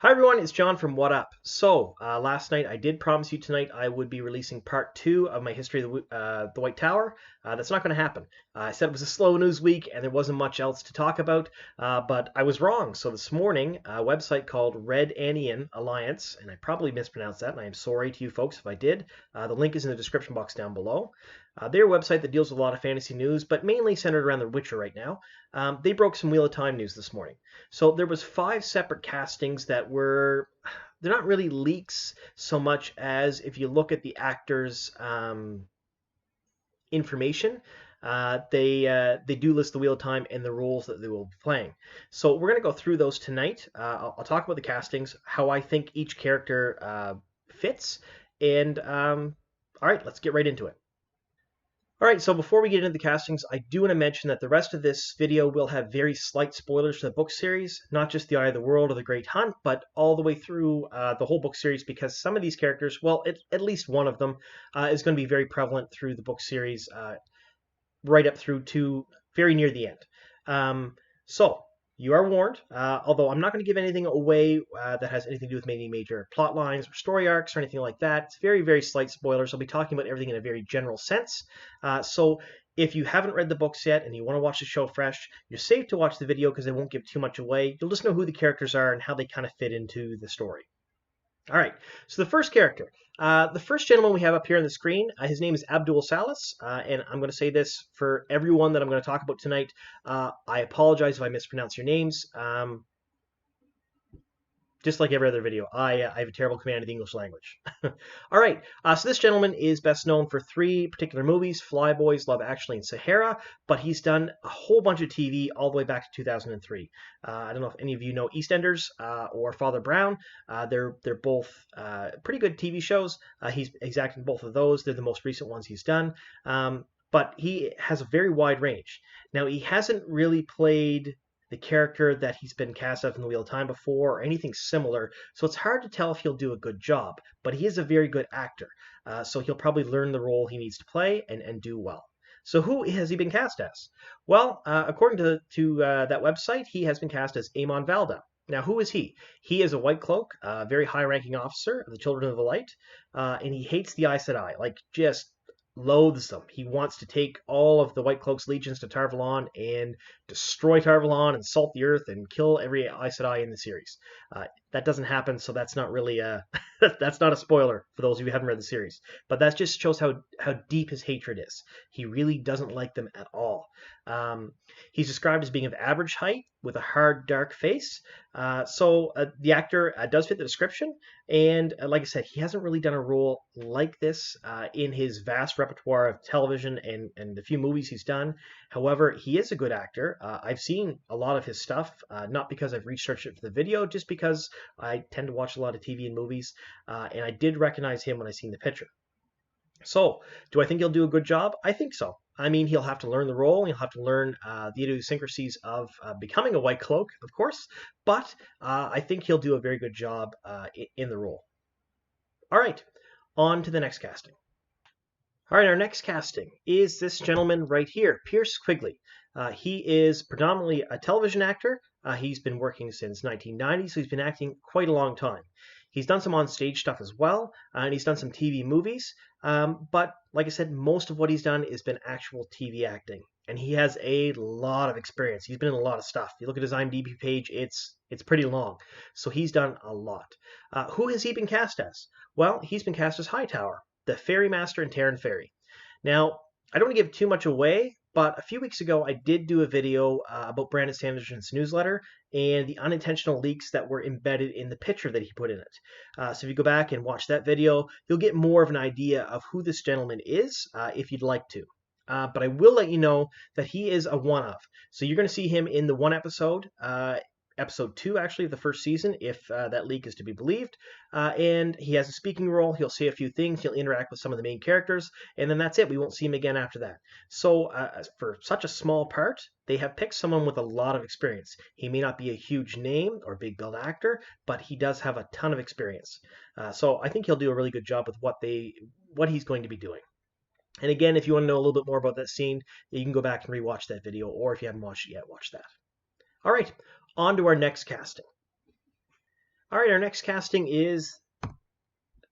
Hi everyone, it's John from What Up. Last night I did promise you tonight I would be releasing part two of my history of the White Tower. That's not going to happen. I said it was a slow news week and there wasn't much else to talk about, but I was wrong. So this morning, a website called Red Anian Alliance, and I probably mispronounced that, and I am sorry to you folks if I did. The link is in the description box down below. They're a website that deals with a lot of fantasy news, but mainly centered around The Witcher right now. They broke some Wheel of Time news this morning. So there was five separate castings that they're not really leaks so much as if you look at the actors' information, they do list the Wheel of Time and the roles that they will be playing. So we're going to go through those tonight. I'll talk about the castings, how I think each character fits, and all right, let's get right into it. All right, so before we get into the castings, I do want to mention that the rest of this video will have very slight spoilers for the book series, not just The Eye of the World or The Great Hunt, but all the way through the whole book series, because some of these characters, well, at least one of them, is going to be very prevalent through the book series, right up through to very near the end. So you are warned, although I'm not going to give anything away that has anything to do with any major plot lines or story arcs or anything like that. It's very, very slight spoilers. I'll be talking about everything in a very general sense. So if you haven't read the books yet and you want to watch the show fresh, you're safe to watch the video because they won't give too much away. You'll just know who the characters are and how they kind of fit into the story. All right, so the first character. The first gentleman we have up here on the screen, his name is Abdul Salis, and I'm going to say this for everyone that I'm going to talk about tonight. I apologize if I mispronounce your names. Just like every other video, I have a terrible command of the English language. All right, so this gentleman is best known for three particular movies, Flyboys, Love Actually, and Sahara, but he's done a whole bunch of TV all the way back to 2003. I don't know if any of you know EastEnders or Father Brown. They're both pretty good TV shows. He's acted in both of those. They're the most recent ones he's done. But he has a very wide range. Now, he hasn't really played the character that he's been cast as in the Wheel of Time before or anything similar. So it's hard to tell if he'll do a good job, but he is a very good actor. So he'll probably learn the role he needs to play and do well. So who has he been cast as? Well, according to that website, he has been cast as Eamon Valda. Now, who is he? He is a Whitecloak, a very high-ranking officer of the Children of the Light, and he hates the Aes Sedai, like just loathes them. He wants to take all of the Whitecloak's legions to Tar-Valon and destroy Tar-Valon and salt the earth and kill every Aes Sedai in the series. That doesn't happen, so that's not really that's not a spoiler for those of you who haven't read the series. But that just shows how deep his hatred is. He really doesn't like them at all. He's described as being of average height with a hard, dark face. The actor does fit the description, and like I said, he hasn't really done a role like this in his vast repertoire of television and the few movies he's done. However, he is a good actor. I've seen a lot of his stuff, not because I've researched it for the video, just because I tend to watch a lot of TV and movies, and I did recognize him when I seen the picture. So, do I think he'll do a good job? I think so. I mean, he'll have to learn the role. He'll have to learn the idiosyncrasies of becoming a White Cloak, of course, but I think he'll do a very good job in the role. All right, on to the next casting. All right, our next casting is this gentleman right here, Pearce Quigley. He is predominantly a television actor. He's been working since 1990, so he's been acting quite a long time. He's done some on-stage stuff as well, and he's done some TV movies. But like I said, most of what he's done has been actual TV acting, and he has a lot of experience. He's been in a lot of stuff. If you look at his IMDb page, it's pretty long. So he's done a lot. Who has he been cast as? Well, he's been cast as Hightower, the Ferry Master in Taren Ferry. Now, I don't want to give too much away, but a few weeks ago I did do a video about Brandon Sanderson's newsletter and the unintentional leaks that were embedded in the picture that he put in it. So if you go back and watch that video, you'll get more of an idea of who this gentleman is if you'd like to. But I will let you know that he is a one-of. So you're going to see him in the one episode, episode 2 actually of the first season, if that leak is to be believed, and he has a speaking role. He'll say a few things, he'll interact with some of the main characters, and then that's it. We won't see him again after that. So for such a small part, they have picked someone with a lot of experience. He may not be a huge name or big build actor, but he does have a ton of experience. So I think he'll do a really good job with what he's going to be doing. And again, if you want to know a little bit more about that scene, you can go back and rewatch that video, or if you haven't watched it yet, watch that. All right, on to our next casting. All right, our next casting is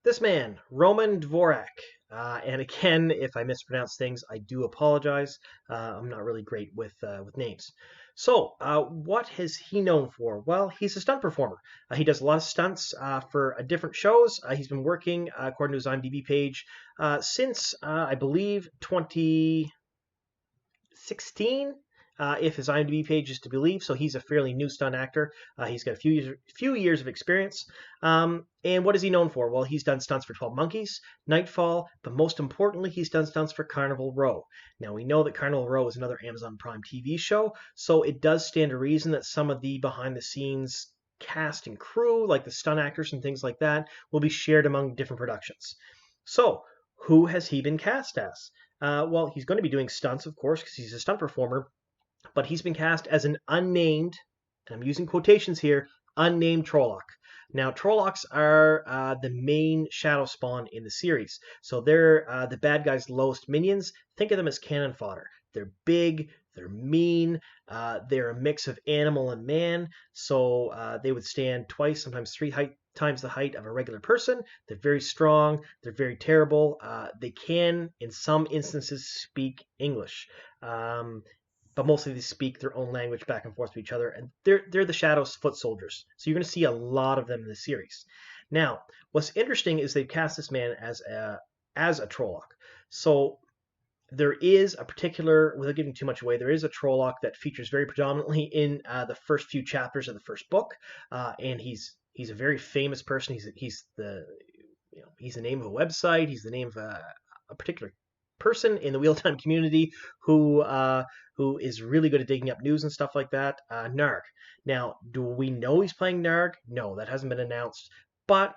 this man, Roman Dvorak. And again, if I mispronounce things, I do apologize. I'm not really great with names. So, what is he known for? Well, he's a stunt performer. He does a lot of stunts for different shows. He's been working, according to his IMDb page, since I believe 2016, if his IMDb page is to believe. So he's a fairly new stunt actor. He's got a few years of experience. And what is he known for? Well, he's done stunts for 12 Monkeys, Nightfall, but most importantly, he's done stunts for Carnival Row. Now, we know that Carnival Row is another Amazon Prime TV show, so it does stand to reason that some of the behind-the-scenes cast and crew, like the stunt actors and things like that, will be shared among different productions. So, who has he been cast as? Well, he's going to be doing stunts, of course, because he's a stunt performer, but he's been cast as an unnamed, and I'm using quotations here, unnamed trolloc. Now, trollocs are the main shadow spawn in the series. So they're the bad guys' lowest minions. Think of them as cannon fodder. They're big, they're mean, they're a mix of animal and man. So they would stand twice, sometimes three times the height of a regular person. They're very strong. They're very terrible. They can, in some instances, speak English. But mostly they speak their own language back and forth to each other, and they're the Shadow's foot soldiers. So you're going to see a lot of them in the series. Now, what's interesting is they've cast this man as a trolloc. So there is a particular, without giving too much away, there is a trolloc that features very predominantly in the first few chapters of the first book, and he's a very famous person. He's the he's the name of a website. He's the name of a particular person in the Wheeltime community who is really good at digging up news and stuff like that. Narg. Now, do we know he's playing Narg? No, that hasn't been announced. But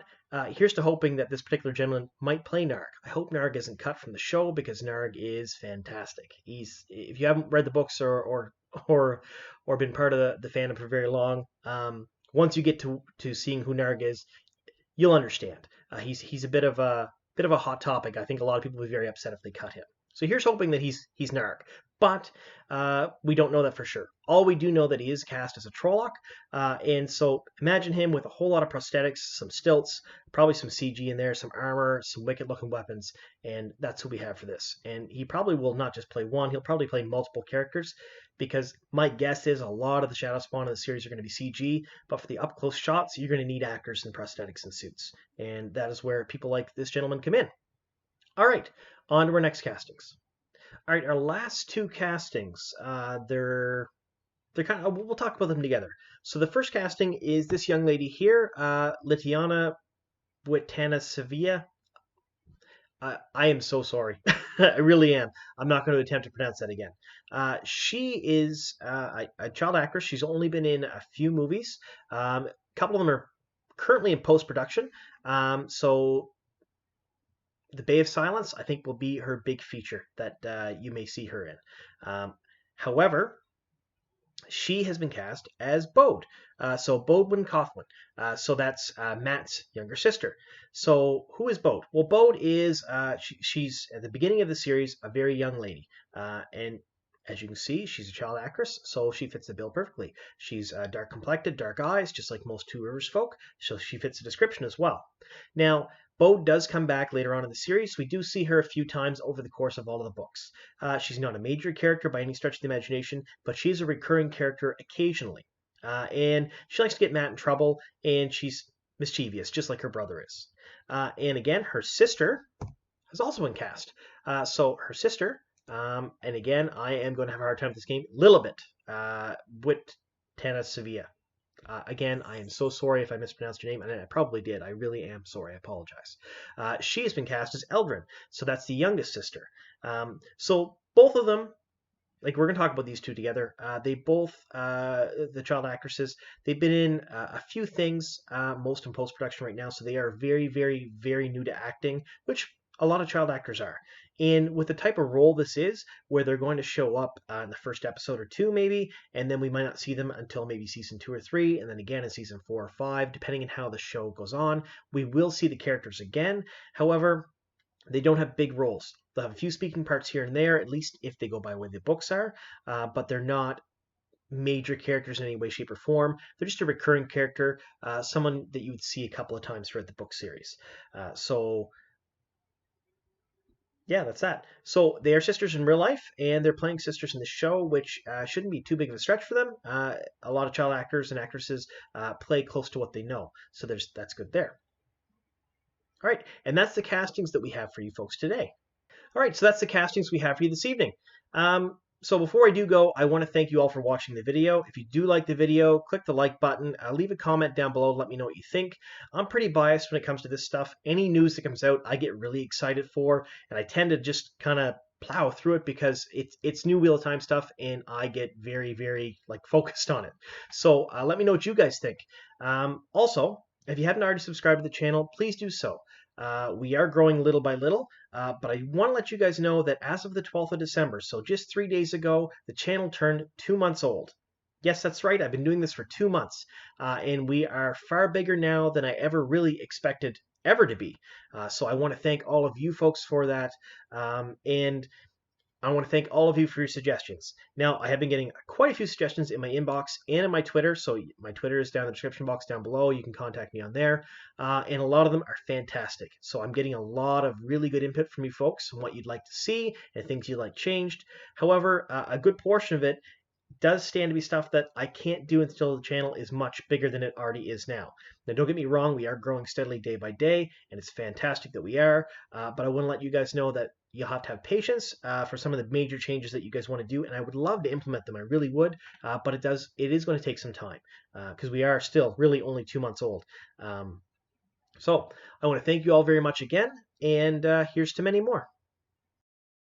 here's to hoping that this particular gentleman might play Narg. I hope Narg isn't cut from the show because Narg is fantastic. If you haven't read the books or been part of the fandom for very long, once you get to seeing who Narg is, you'll understand. He's a bit of a hot topic. I think a lot of people would be very upset if they cut him. So here's hoping that he's Narg, but we don't know that for sure. All we do know that he is cast as a trolloc, and so imagine him with a whole lot of prosthetics, some stilts, probably some CG in there, some armor, some wicked-looking weapons, and that's who we have for this. And he probably will not just play one; he'll probably play multiple characters, because my guess is a lot of the Shadow Spawn of the series are going to be CG, but for the up-close shots, you're going to need actors in prosthetics and suits, and that is where people like this gentleman come in. All right, on to our next castings. All right, our last two castings, they're kind of, we'll talk about them together. So the first casting is this young lady here, Lilliana Biutanaseva. I am so sorry. I really am. I'm not going to attempt to pronounce that again. She is a child actress. She's only been in a few movies. A couple of them are currently in post-production. So The Bay of Silence, I think, will be her big feature that you may see her in. However, she has been cast as Bode. So Bodwin Coughlin. So that's Matt's younger sister. So who is Bode? Well, Bode is, she's at the beginning of the series, a very young lady. And as you can see, she's a child actress, so she fits the bill perfectly. She's dark complected, dark eyes, just like most Two Rivers folk, so she fits the description as well. Now, Bode does come back later on in the series. We do see her a few times over the course of all of the books. She's not a major character by any stretch of the imagination, but she's a recurring character occasionally. And she likes to get Matt in trouble, and she's mischievous, just like her brother is. And again, her sister has also been cast. So her sister, and again, I am going to have a hard time with this game, Lilibet Biutanaseva. Again, I am so sorry if I mispronounced your name, and I probably did. I really am sorry. I apologize. She has been cast as Eldrin, so that's the youngest sister. So both of them, like we're going to talk about these two together. They both, the child actresses, they've been in a few things, most in post-production right now, so they are very, very, very new to acting, which a lot of child actors are. And with the type of role this is, where they're going to show up in the first episode or two maybe, and then we might not see them until maybe season 2 or 3, and then again in season 4 or 5, depending on how the show goes on. We will see the characters again. However, they don't have big roles. They'll have a few speaking parts here and there, at least if they go by where the books are, but they're not major characters in any way, shape, or form. They're just a recurring character, someone that you would see a couple of times throughout the book series. So yeah, that's that. So they are sisters in real life, and they're playing sisters in the show, which shouldn't be too big of a stretch for them. A lot of child actors and actresses play close to what they know, so that's good there. All right, and that's the castings that we have for you folks today. All right, so that's the castings we have for you this evening. So before I do go, I want to thank you all for watching the video. If you do like the video, click the like button, leave a comment down below, let me know what you think. I'm pretty biased when it comes to this stuff. Any news that comes out, I get really excited for, and I tend to just kind of plow through it because it's new Wheel of Time stuff, and I get very, very like focused on it. So let me know what you guys think. Also, if you haven't already subscribed to the channel, please do so. We are growing little by little, but I want to let you guys know that as of the 12th of December, so just 3 days ago, the channel turned 2 months old. Yes, that's right. I've been doing this for 2 months, and we are far bigger now than I ever really expected ever to be. So I want to thank all of you folks for that, and I want to thank all of you for your suggestions. Now, I have been getting quite a few suggestions in my inbox and in my Twitter, so my Twitter is down in the description box down below. You can contact me on there, and a lot of them are fantastic. So I'm getting a lot of really good input from you folks on what you'd like to see and things you'd like changed. However, a good portion of it does stand to be stuff that I can't do until the channel is much bigger than it already is now. Now, don't get me wrong, we are growing steadily day by day, and it's fantastic that we are, but I want to let you guys know that you'll have to have patience for some of the major changes that you guys want to do, and I would love to implement them. I really would, but it is going to take some time because we are still really only 2 months old. So I want to thank you all very much again, and here's to many more.